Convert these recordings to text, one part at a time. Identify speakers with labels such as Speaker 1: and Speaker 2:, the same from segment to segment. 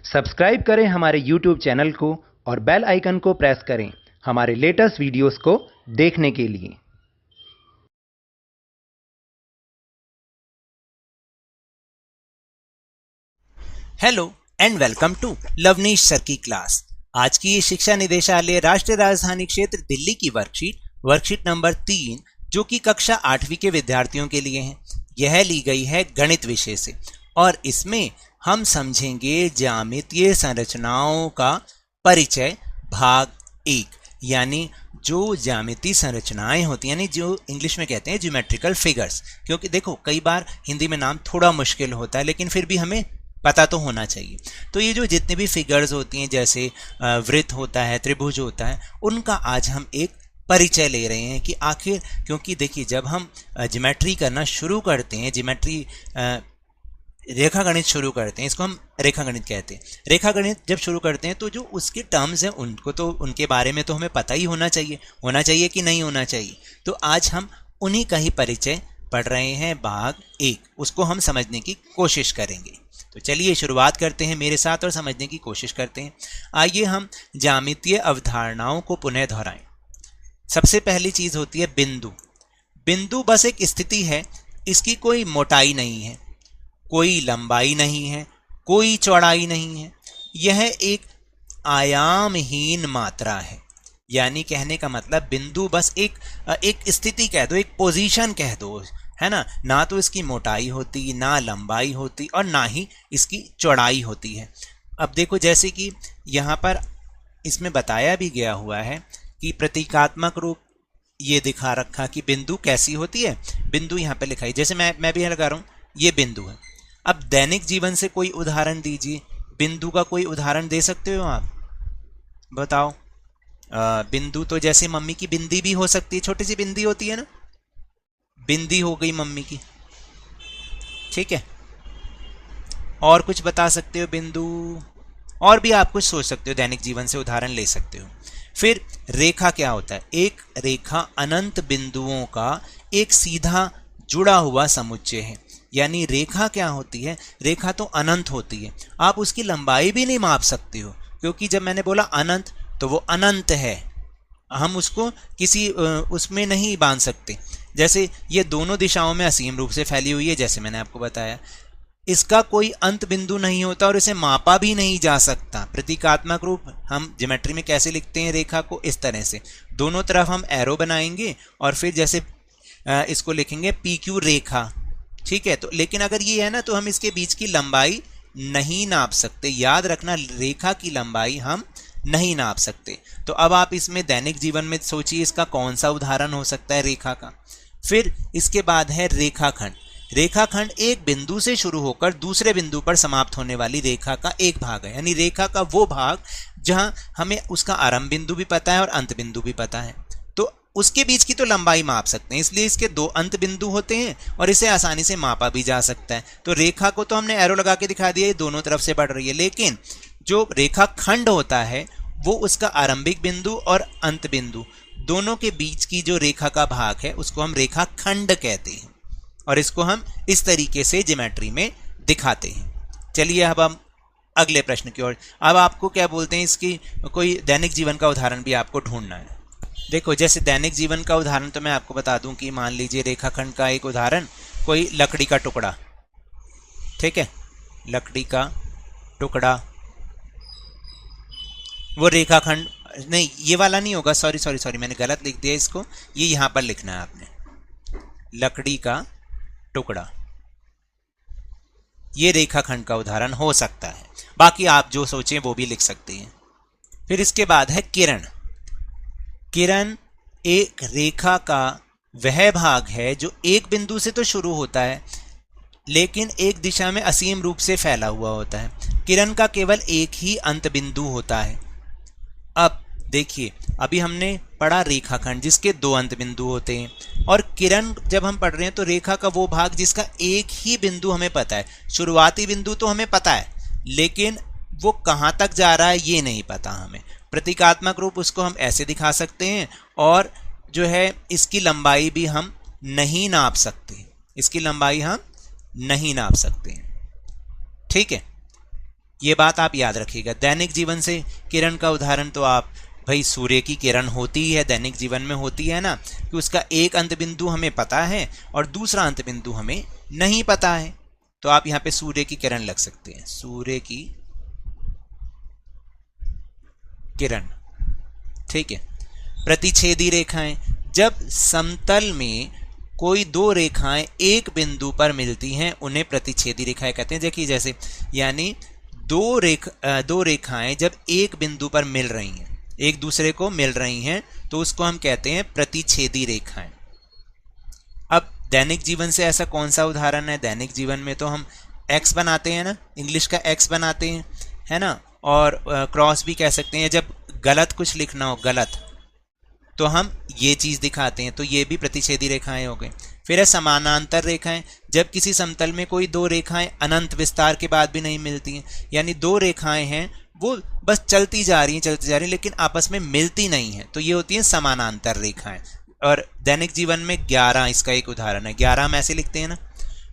Speaker 1: Subscribe करें हमारे YouTube channel को और बेल आइकन को प्रेस करें हमारे लेटेस्ट वीडियोस को देखने के लिए।
Speaker 2: Hello and welcome to Lavneesh sir की क्लास। आज की ये शिक्षा निदेशालय राष्ट्रीय राजधानी क्षेत्र दिल्ली की वर्कशीट नंबर 3 जो कि कक्षा 8वीं के विद्यार्थियों के लिए है। यह ली गई है गणित विषय से और इसमें हम समझेंगे ज्यामितीय संरचनाओं का परिचय भाग 1, यानी जो ज्यामितीय संरचनाएं होती हैं, यानी जो इंग्लिश में कहते हैं ज्योमेट्रिकल फिगर्स। क्योंकि देखो कई बार हिंदी में नाम थोड़ा मुश्किल होता है लेकिन फिर भी हमें पता तो होना चाहिए। तो ये जो जितने भी फिगर्स होती हैं जैसे वृत्त होता है, त्रिभुज होता है, उनका आज हम एक परिचय ले रहे हैं कि आखिर, क्योंकि देखिए जब हम ज्योमेट्री करना शुरू करते हैं, ज्योमेट्री रेखा गणित शुरू करते हैं, इसको हम रेखा गणित कहते हैं। रेखा गणित जब शुरू करते हैं तो जो उसके टर्म्स हैं उनको तो उनके बारे में तो हमें पता ही होना चाहिए कि नहीं होना चाहिए। तो आज हम उन्हीं का ही परिचय पढ़ रहे हैं भाग 1, उसको हम समझने की कोशिश करेंगे। तो चलिए शुरुआत करते हैं मेरे साथ और समझने की कोशिश करते हैं। आइए हम ज्यामितीय अवधारणाओं को पुनः दोहराएं। सबसे पहली चीज होती है बिंदु। बिंदु बस एक स्थिति है, इसकी कोई मोटाई नहीं है, कोई लंबाई नहीं है, कोई चौड़ाई नहीं है। यह एक आयामहीन मात्रा है। यानी कहने का मतलब बिंदु बस एक स्थिति कह दो, एक पोजीशन कह दो, है ना तो इसकी मोटाई होती, ना लंबाई होती और ना ही इसकी चौड़ाई होती है। अब देखो जैसे कि यहाँ पर इसमें बताया भी गया हुआ है कि प्रतीकात्मक रूप ये दिखा रखा कि बिंदु कैसी होती है। बिंदु यहाँ पे लिखा है, जैसे मैं भी लगा रहा हूँ, ये बिंदु है। अब दैनिक जीवन से कोई उदाहरण दीजिए, बिंदु का कोई उदाहरण दे सकते हो आप? बताओ। बिंदु तो जैसे मम्मी की बिंदी भी हो सकती है, छोटी सी बिंदी होती है ना, बिंदी हो गई मम्मी की, ठीक है। और कुछ बता सकते हो बिंदु? और भी आप कुछ सोच सकते हो, दैनिक जीवन से उदाहरण ले सकते हो। फिर रेखा क्या होता है? एक रेखा अनंत बिंदुओं का एक सीधा जुड़ा हुआ समुच्चय है। यानी रेखा क्या होती है? रेखा तो अनंत होती है, आप उसकी लंबाई भी नहीं माप सकते हो, क्योंकि जब मैंने बोला अनंत तो वो अनंत है, हम उसको किसी उसमें नहीं बांध सकते। जैसे ये दोनों दिशाओं में असीम रूप से फैली हुई है, जैसे मैंने आपको बताया, इसका कोई अंत बिंदु नहीं होता और इसे मापा भी नहीं जा सकता। प्रतीकात्मक रूप हम ज्योमेट्री में कैसे लिखते हैं रेखा को? इस तरह से दोनों तरफ हम एरो बनाएंगे और फिर जैसे इसको लिखेंगे PQ रेखा, ठीक है। तो लेकिन अगर ये है ना तो हम इसके बीच की लंबाई नहीं नाप सकते। याद रखना, रेखा की लंबाई हम नहीं नाप सकते। तो अब आप इसमें दैनिक जीवन में सोचिए इसका कौन सा उदाहरण हो सकता है रेखा का। फिर इसके बाद है रेखाखंड। रेखाखंड एक बिंदु से शुरू होकर दूसरे बिंदु पर समाप्त होने वाली रेखा का एक भाग है। यानी रेखा का वो भाग जहां हमें उसका आरंभ बिंदु भी पता है और अंत बिंदु भी पता है, तो उसके बीच की तो लंबाई माप सकते हैं, इसलिए इसके 2 अंत बिंदु होते हैं और इसे आसानी से मापा भी जा सकता है। तो रेखा को तो हमने एरो लगा के दिखा दिया, ये दोनों तरफ से बढ़ रही है, लेकिन जो रेखाखंड होता है वो उसका आरंभिक बिंदु और अंत बिंदु दोनों के बीच की जो रेखा का भाग है उसको हम रेखाखंड कहते हैं और इसको हम इस तरीके से ज्योमेट्री में दिखाते हैं। चलिए अब हम अगले प्रश्न की ओर। अब आपको क्या बोलते हैं, इसकी कोई दैनिक जीवन का उदाहरण भी आपको ढूंढना है। देखो जैसे दैनिक जीवन का उदाहरण तो मैं आपको बता दूं कि मान लीजिए रेखाखंड का एक उदाहरण कोई लकड़ी का टुकड़ा, ठीक है, लकड़ी का टुकड़ा, वो रेखाखंड नहीं, ये वाला नहीं होगा, सॉरी मैंने गलत लिख दिया इसको, ये यहां पर लिखना है आपने, लकड़ी का टुकड़ा, ये रेखाखंड का उदाहरण हो सकता है। बाकी आप जो सोचें वो भी लिख सकते हैं। फिर इसके बाद है किरण। किरण एक रेखा का वह भाग है जो एक बिंदु से तो शुरू होता है लेकिन एक दिशा में असीम रूप से फैला हुआ होता है। किरण का केवल एक ही अंत बिंदु होता है। अब देखिए अभी हमने पढ़ा रेखाखंड जिसके 2 अंत बिंदु होते हैं, और किरण जब हम पढ़ रहे हैं तो रेखा का वो भाग जिसका एक ही बिंदु हमें पता है। शुरुआती बिंदु तो हमें पता है लेकिन वो कहाँ तक जा रहा है ये नहीं पता हमें। प्रतीकात्मक रूप उसको हम ऐसे दिखा सकते हैं और जो है इसकी लंबाई भी हम नहीं नाप सकते, इसकी लंबाई हम नहीं नाप सकते, ठीक है। ये बात आप याद रखिएगा। दैनिक जीवन से किरण का उदाहरण तो आप भाई सूर्य की किरण होती ही है, दैनिक जीवन में होती है ना, कि उसका एक अंत बिंदु हमें पता है और दूसरा अंत बिंदु हमें नहीं पता है। तो आप यहाँ पे सूर्य की किरण लग सकते हैं, सूर्य की किरण, ठीक है। प्रतिच्छेदी रेखाएं, जब समतल में कोई दो रेखाएं एक बिंदु पर मिलती हैं उन्हें प्रतिच्छेदी रेखाएं कहते हैं। देखिए जैसे यानी दो रेखाएं जब एक बिंदु पर मिल रही हैं, एक दूसरे को मिल रही हैं, तो उसको हम कहते हैं प्रतिच्छेदी रेखाएं। अब दैनिक जीवन से ऐसा कौन सा उदाहरण है? दैनिक जीवन में तो हम एक्स बनाते हैं ना, इंग्लिश का एक्स बनाते हैं, है ना, और क्रॉस भी कह सकते हैं। जब गलत कुछ लिखना हो, गलत, तो हम ये चीज दिखाते हैं, तो ये भी प्रतिच्छेदी रेखाएं हो गई। फिर है समानांतर रेखाएं, जब किसी समतल में कोई दो रेखाएं अनंत विस्तार के बाद भी नहीं मिलती हैं, यानी दो रेखाएं हैं वो बस चलती जा रही हैं लेकिन आपस में मिलती नहीं हैं, तो ये होती हैं समानांतर रेखाएं। और दैनिक जीवन में 11 इसका एक उदाहरण है, 11 हम ऐसे लिखते हैं ना।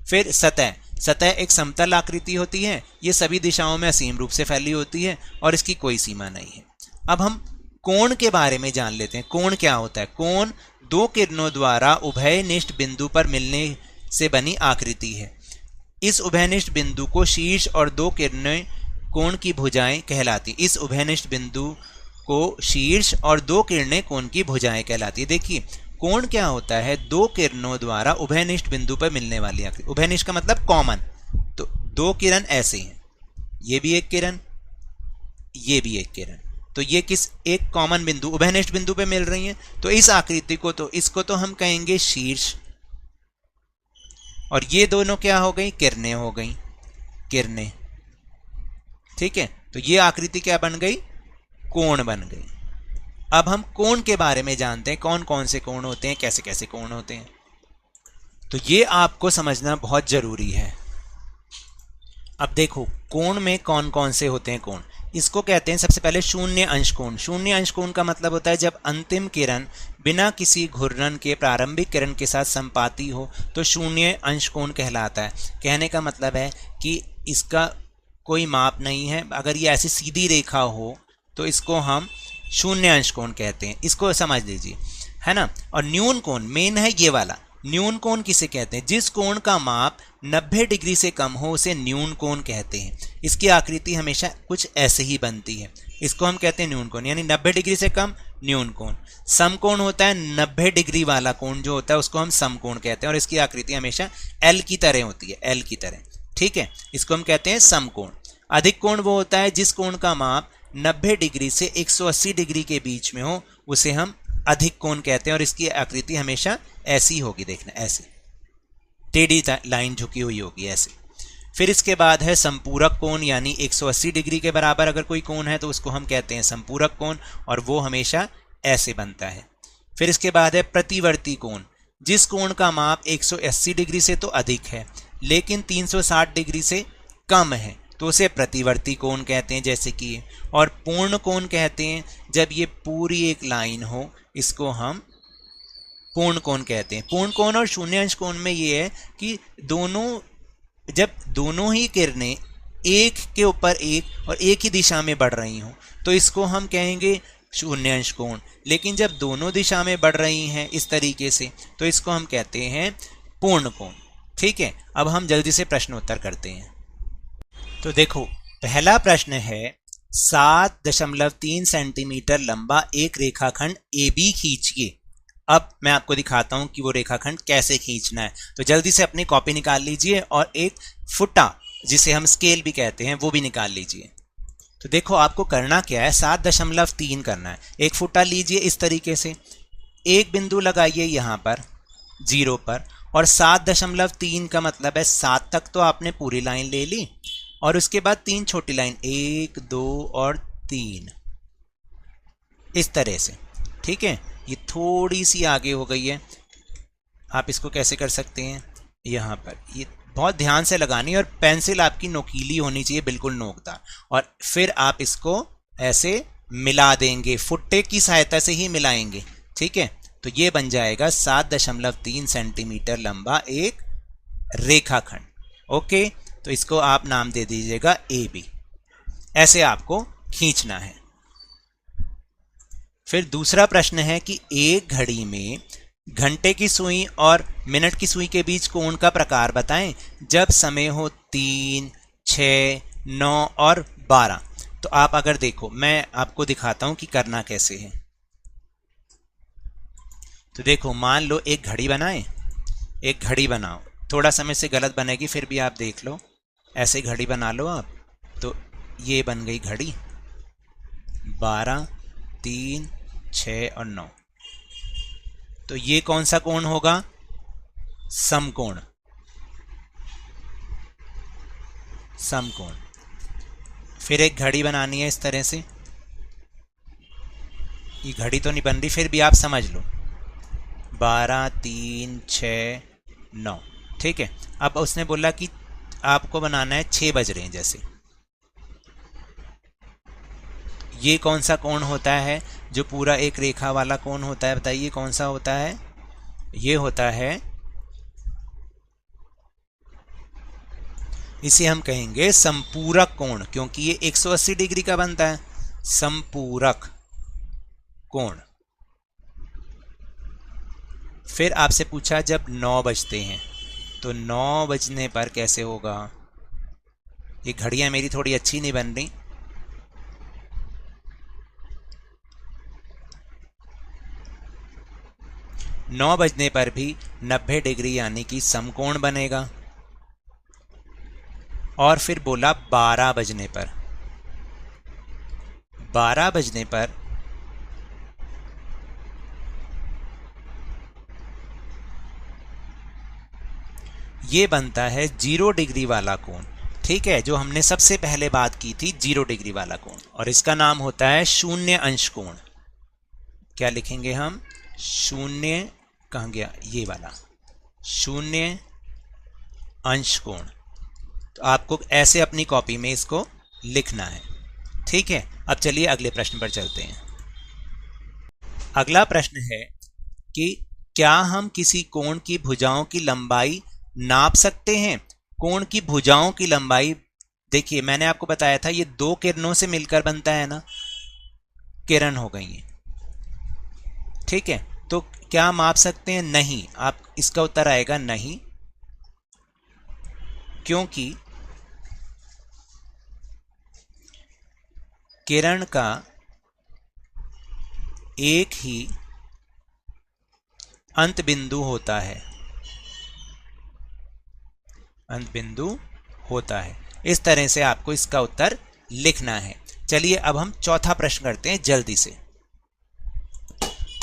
Speaker 2: फिर सतह एक समतल आकृति होती है, ये सभी दिशाओं में असीम रूप से फैली होती है और इसकी कोई सीमा नहीं है। अब हम कोण के बारे में जान लेते हैं। कोण क्या होता है? कोण दो किरणों द्वारा उभयनिष्ठ बिंदु पर मिलने से बनी आकृति है। इस उभयनिष्ठ बिंदु को शीर्ष और दो किरणें कोण की भुजाएं कहलाती। इस उभयनिष्ठ बिंदु को शीर्ष और दो किरणें कोण की भुजाएं कहलाती है। देखिए कोण क्या होता है? दो किरणों द्वारा उभयनिष्ठ बिंदु पर मिलने वाली आकृति। उभयनिष्ठ का मतलब कॉमन, तो दो किरण ऐसे हैं, ये भी एक किरण, ये भी एक किरण, तो ये किस एक कॉमन बिंदु उभयनिष्ठ बिंदु पे मिल रही हैं, तो इस आकृति को तो इसको तो हम कहेंगे शीर्ष, और ये दोनों क्या हो गई? किरणें हो गई, किरणें, ठीक है। तो ये आकृति क्या बन गई? कोण बन गई। अब हम कोण के बारे में जानते हैं, कौन कौन से कोण होते हैं, कैसे कैसे कोण होते हैं, तो ये आपको समझना बहुत जरूरी है। अब देखो कोण में कौन कौन से होते हैं कोण। इसको कहते हैं सबसे पहले शून्य अंश कोण। शून्य अंश कोण का मतलब होता है जब अंतिम किरण बिना किसी घूर्णन के प्रारंभिक किरण के साथ संपाती हो तो शून्य अंश कोण कहलाता है। कहने का मतलब है कि इसका कोई माप नहीं है, अगर ये ऐसी सीधी रेखा हो तो इसको हम शून्य अंश कोण कहते हैं, इसको समझ लीजिए, है ना। और न्यून कोण मेन है ये वाला। न्यून कोण किसे कहते हैं? जिस कोण का माप 90 डिग्री से कम हो उसे न्यून कोण कहते हैं। इसकी आकृति हमेशा कुछ ऐसे ही बनती है, इसको हम कहते हैं न्यून कोण, यानी 90 डिग्री से कम न्यून कोण। समकोण होता है 90 डिग्री वाला कोण जो होता है उसको हम समकोण कहते हैं, और इसकी आकृति हमेशा एल की तरह होती है, एल की तरह, ठीक है, इसको हम कहते हैं समकोण। अधिक कोण वो होता है जिस कोण का माप 90 डिग्री से 180 डिग्री के बीच में हो उसे हम अधिक कोण कहते हैं, और इसकी आकृति हमेशा ऐसी होगी, देखना ऐसे टेढ़ी लाइन झुकी हुई होगी ऐसे। फिर इसके बाद है संपूरक कोण, यानी 180 डिग्री के बराबर अगर कोई कोण है तो उसको हम कहते हैं संपूरक कोण, और वो हमेशा ऐसे बनता है। फिर इसके बाद है प्रतिवर्ती कोण, जिस कोण का माप 180 डिग्री से तो अधिक है लेकिन 360 डिग्री से कम है तो उसे प्रतिवर्ती कोण कहते हैं, जैसे कि। और पूर्ण कोण कहते हैं जब ये पूरी एक लाइन हो, इसको हम पूर्ण कोण कहते हैं। पूर्ण कोण और शून्य अंश कोण में ये है कि जब दोनों ही किरणें एक के ऊपर एक और एक ही दिशा में बढ़ रही हों तो इसको हम कहेंगे शून्य अंश कोण, लेकिन जब दोनों दिशा में बढ़ रही हैं इस तरीके से तो इसको हम कहते हैं पूर्ण कोण, ठीक है। अब हम जल्दी से प्रश्न उत्तर करते हैं। तो देखो पहला प्रश्न है 7.3 सेंटीमीटर लंबा एक रेखाखंड AB खींचिए। अब मैं आपको दिखाता हूं कि वो रेखाखंड कैसे खींचना है, तो जल्दी से अपनी कॉपी निकाल लीजिए और एक फुटा जिसे हम स्केल भी कहते हैं वो भी निकाल लीजिए। तो देखो आपको करना क्या है, 7.3 करना है। एक फुटा लीजिए इस तरीके से, एक बिंदु लगाइए यहाँ पर 0 पर, और 7.3 का मतलब है 7 तक तो आपने पूरी लाइन ले ली और उसके बाद 3 छोटी लाइन 1 2 और 3 इस तरह से, ठीक है। ये थोड़ी सी आगे हो गई है, आप इसको कैसे कर सकते हैं, यहाँ पर ये बहुत ध्यान से लगानी है और पेंसिल आपकी नोकीली होनी चाहिए, बिल्कुल नोकदार, और फिर आप इसको ऐसे मिला देंगे, फुट्टे की सहायता से ही मिलाएंगे, ठीक है। तो ये बन जाएगा 7.3 सेंटीमीटर लंबा एक रेखाखंड। ओके, तो इसको आप नाम दे दीजिएगा AB। ऐसे आपको खींचना है। फिर दूसरा प्रश्न है कि एक घड़ी में घंटे की सुई और मिनट की सुई के बीच कोण का प्रकार बताएं जब समय हो 3, 6, 9 और 12। तो आप अगर देखो, मैं आपको दिखाता हूं कि करना कैसे है। तो देखो, मान लो एक घड़ी बनाएं, एक घड़ी बनाओ, थोड़ा समय से गलत बनेगी फिर भी आप देख लो, ऐसे घड़ी बना लो आप। तो ये बन गई घड़ी 12, 3, 6 और 9। तो ये कौन सा कोण होगा? समकोण। समकोण। फिर एक घड़ी बनानी है इस तरह से, ये घड़ी तो नहीं बन रही, फिर भी आप समझ लो, 12, 3, 6, 9। ठीक है, अब उसने बोला कि आपको बनाना है 6 बज रहे हैं जैसे। ये कौन सा कोण होता है जो पूरा एक रेखा वाला कोण होता है? बताइए कौन सा होता है? ये होता है, इसे हम कहेंगे संपूरक कोण, क्योंकि ये 180 डिग्री का बनता है। संपूरक कोण। फिर आपसे पूछा जब 9 बजते हैं, तो 9 बजने पर कैसे होगा? ये घड़ियां मेरी थोड़ी अच्छी नहीं बन रही। नौ बजने पर भी 90 डिग्री यानी कि समकोण बनेगा। और फिर बोला 12 बजने पर, 12 बजने पर ये बनता है 0 डिग्री वाला कोण। ठीक है, जो हमने सबसे पहले बात की थी 0 डिग्री वाला कोण, और इसका नाम होता है शून्य अंश कोण। क्या लिखेंगे हम? शून्य, कहाँ गया ये वाला, शून्य अंश कोण। तो आपको ऐसे अपनी कॉपी में इसको लिखना है। ठीक है, अब चलिए अगले प्रश्न पर चलते हैं। अगला प्रश्न है कि क्या हम किसी कोण की भुजाओं की लंबाई नाप सकते हैं? कोण की भुजाओं की लंबाई, देखिए मैंने आपको बताया था ये 2 किरणों से मिलकर बनता है ना, किरण हो गई है। ठीक है, तो क्या माप सकते हैं? नहीं। आप, इसका उत्तर आएगा नहीं, क्योंकि किरण का एक ही अंत बिंदु होता है, अंत बिंदु होता है। इस तरह से आपको इसका उत्तर लिखना है। चलिए अब हम चौथा प्रश्न करते हैं जल्दी से।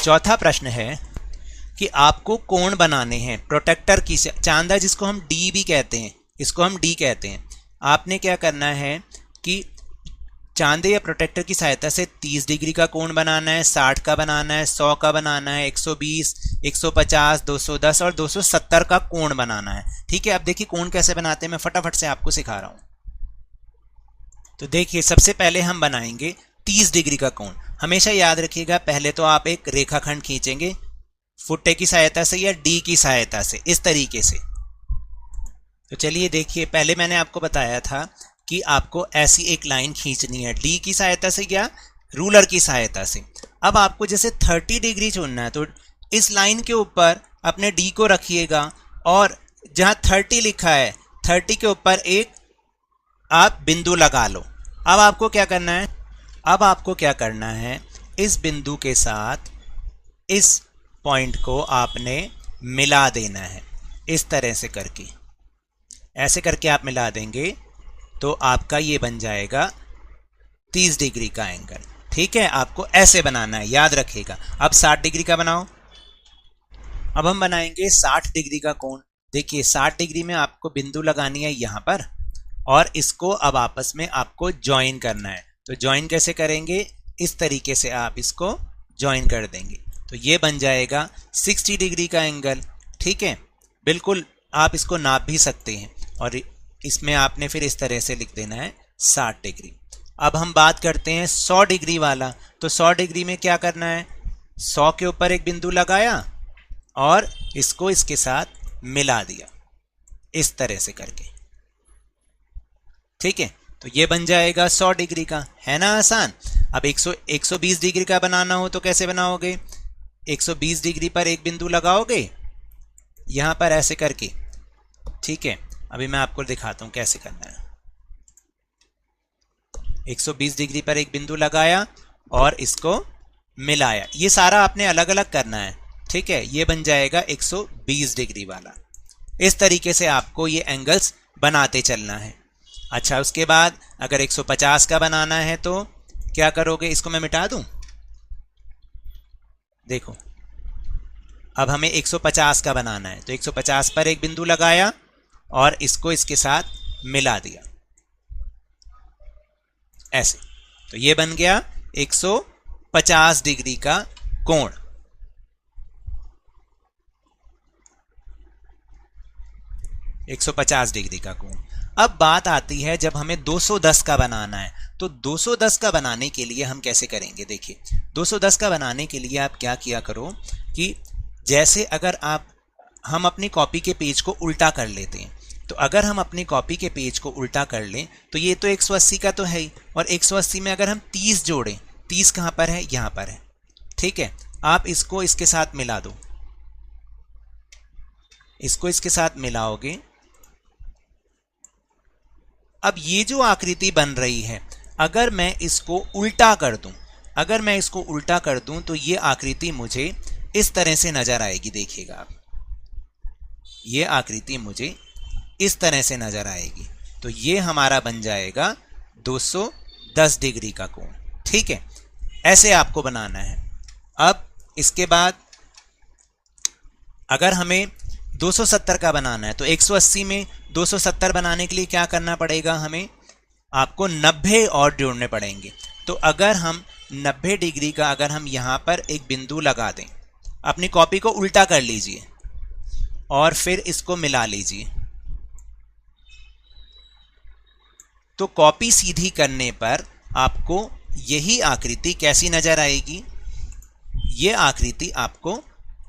Speaker 2: चौथा प्रश्न है कि आपको कोण बनाने हैं प्रोटेक्टर की चांदा, जिसको हम डी भी कहते हैं, इसको हम डी कहते हैं। आपने क्या करना है कि चांदे या प्रोटेक्टर की सहायता से 30 डिग्री का कोण बनाना है, 60 का बनाना है, 100 का बनाना है, 120, 150, 210 और 270 का कोण बनाना है। ठीक है, अब देखिए कोण कैसे बनाते हैं, मैं फटाफट से आपको सिखा रहा हूं। तो देखिए, सबसे पहले हम बनाएंगे 30 डिग्री का कोण। हमेशा याद रखिएगा, पहले तो आप एक रेखाखंड खींचेंगे फुट्टे की सहायता से या डी की सहायता से, इस तरीके से। तो चलिए देखिए, पहले मैंने आपको बताया था कि आपको ऐसी एक लाइन खींचनी है डी की सहायता से या रूलर की सहायता से। अब आपको जैसे 30 डिग्री चुनना है, तो इस लाइन के ऊपर अपने डी को रखिएगा और जहां 30 लिखा है 30 के ऊपर एक आप बिंदु लगा लो। अब आपको क्या करना है? अब आपको क्या करना है, इस बिंदु के साथ इस पॉइंट को आपने मिला देना है, इस तरह से करके। ऐसे करके आप मिला देंगे तो आपका ये बन जाएगा 30 डिग्री का एंगल। ठीक है, आपको ऐसे बनाना है, याद रखिएगा। अब 60 डिग्री का बनाओ। अब हम बनाएंगे 60 डिग्री का कोण। देखिए 60 डिग्री में आपको बिंदु लगानी है यहां पर, और इसको अब आपस में आपको ज्वाइन करना है। तो ज्वाइन कैसे करेंगे? इस तरीके से आप इसको ज्वाइन कर देंगे, तो ये बन जाएगा 60 डिग्री का एंगल। ठीक है, बिल्कुल आप इसको नाप भी सकते हैं, और इसमें आपने फिर इस तरह से लिख देना है 60 डिग्री। अब हम बात करते हैं 100 डिग्री वाला। तो 100 डिग्री में क्या करना है? 100 के ऊपर एक बिंदु लगाया और इसको इसके साथ मिला दिया, इस तरह से करके। ठीक है, तो ये बन जाएगा 100 डिग्री का, है ना आसान। अब 120 डिग्री का बनाना हो तो कैसे बनाओगे, 120 डिग्री पर एक बिंदु लगाओगे यहां पर ऐसे करके, ठीक है। अभी मैं आपको दिखाता हूं कैसे करना है। 120 डिग्री पर एक बिंदु लगाया और इसको मिलाया, ये सारा आपने अलग अलग करना है, ठीक है। ये बन जाएगा 120 डिग्री वाला। इस तरीके से आपको ये एंगल्स बनाते चलना है। अच्छा, उसके बाद अगर 150 का बनाना है तो क्या करोगे, इसको मैं मिटा दूं, देखो अब हमें 150 का बनाना है तो 150 पर एक बिंदु लगाया और इसको इसके साथ मिला दिया ऐसे, तो ये बन गया 150 डिग्री का कोण। एक 150 डिग्री का कोण। अब बात आती है जब हमें 210 का बनाना है, तो 210 का बनाने के लिए हम कैसे करेंगे। देखिए 210 का बनाने के लिए आप क्या किया करो कि जैसे अगर हम अपनी कॉपी के पेज को उल्टा कर लेते हैं, तो अगर हम अपनी कॉपी के पेज को उल्टा कर लें तो ये तो 180 का तो है ही, और 180 में अगर हम 30 जोड़ें, 30 कहाँ पर है, यहाँ पर है, ठीक है। आप इसको इसके साथ मिला दो, इसको इसके साथ मिलाओगे। अब ये जो आकृति बन रही है, अगर मैं इसको उल्टा कर दूं, अगर मैं इसको उल्टा कर दूं तो ये आकृति मुझे इस तरह से नजर आएगी। देखिएगा आप, ये आकृति मुझे इस तरह से नजर आएगी। तो ये हमारा बन जाएगा 210 डिग्री का कोण, ठीक है। ऐसे आपको बनाना है। अब इसके बाद अगर हमें 270 का बनाना है तो 180 में 270 बनाने के लिए क्या करना पड़ेगा, हमें आपको 90 और जोड़ने पड़ेंगे। तो अगर हम 90 डिग्री का अगर हम यहां पर एक बिंदु लगा दें, अपनी कॉपी को उल्टा कर लीजिए और फिर इसको मिला लीजिए, तो कॉपी सीधी करने पर आपको यही आकृति कैसी नजर आएगी, ये आकृति आपको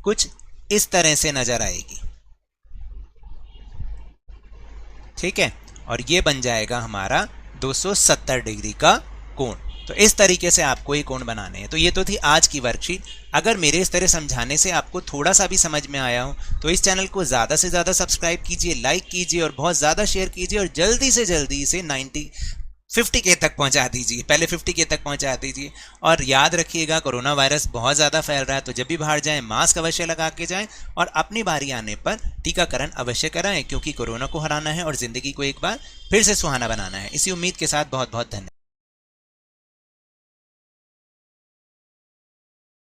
Speaker 2: कुछ इस तरह से नजर आएगी, ठीक है। और ये बन जाएगा हमारा 270 डिग्री का कोण। तो इस तरीके से आपको ये कोण बनाने हैं। तो ये तो थी आज की वर्कशीट। अगर मेरे इस तरह समझाने से आपको थोड़ा सा भी समझ में आया हो तो इस चैनल को ज़्यादा से ज़्यादा सब्सक्राइब कीजिए, लाइक कीजिए और बहुत ज़्यादा शेयर कीजिए, और जल्दी से जल्दी इसे 50K तक पहुंचा दीजिए, पहले 50K तक पहुंचा दीजिए। और याद रखिएगा कोरोना वायरस बहुत ज़्यादा फैल रहा है, तो जब भी बाहर जाएं मास्क अवश्य लगा के जाएं और अपनी बारी आने पर टीकाकरण अवश्य कराएं, क्योंकि कोरोना को हराना है और ज़िंदगी को एक बार फिर से सुहाना बनाना है। इसी उम्मीद के साथ बहुत बहुत धन्यवाद।